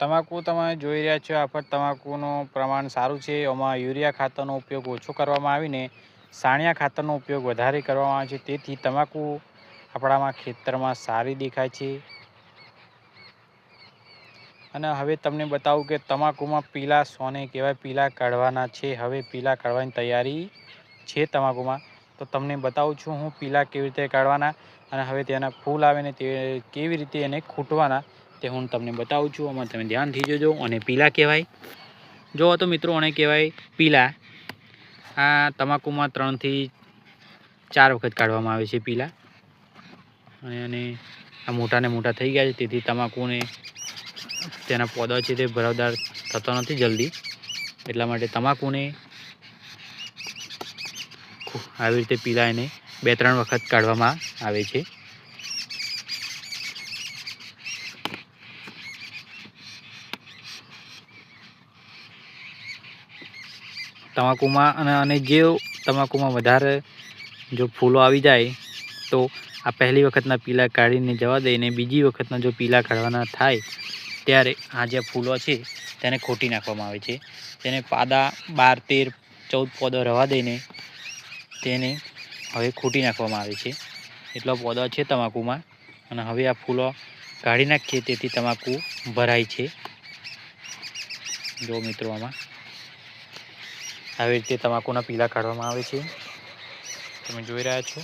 તમાકુ તમે જોઈ રહ્યા છો, આ પર તમાકુનું પ્રમાણ સારું છે. એમાં યુરિયા ખાતરનો ઉપયોગ ઓછો કરવામાં આવીને સાણિયા ખાતરનો ઉપયોગ વધારે કરવામાં આવે છે. તેથી તમાકુ આપણામાં ખેતરમાં સારી દેખાય છે. અને હવે તમને બતાવું કે તમાકુમાં પીલા સોને કહેવાય, પીલા કાઢવાના છે. હવે પીલા કાઢવાની તૈયારી છે તમાકુમાં, તો તમને બતાવું છું હું પીલા કેવી રીતે કાઢવાના અને હવે તેના ફૂલ આવે ને તે કેવી રીતે એને ખૂટવાના તે હું તમને બતાવું છું. આમાં તમે ધ્યાનથી જોજો. અને પીલા કહેવાય, જો તો મિત્રો આને કહેવાય પીલા. આ તમાકુમાં 3 થી 4 વખત કાઢવામાં આવે છે પીલા. અને આ મોટા ને મોટા થઈ ગયા છે, તેથી તમાકુને તેના પોદા છે તે ભરાવદાર થતો નથી જલ્દી, એટલા માટે તમાકુને આવી રીતે પીલા એને 2-3 વખત કાઢવામાં આવે છે. તમાકુમાં અને જે તમાકુમાં વધારે જો ફૂલો આવી જાય તો આ પહેલી વખતના પીલા કાઢીને જવા દઈને બીજી વખતના જો પીલા કાઢવાના થાય ત્યારે આ જે ફૂલો છે તેને ખોટી નાખવામાં આવે છે. તેને પાદા 12, 13, 14 પોદો રહેવા દઈને તેને હવે ખૂટી નાખવામાં આવે છે. એટલો પોદો છે તમાકુમાં. અને હવે આ ફૂલો કાઢી નાખીએ તેથી તમાકુ ભરાય છે. જો મિત્રો આમાં આવી રીતે તમાકુના પીલા કાઢવામાં આવે છે, તમે જોઈ રહ્યા છો.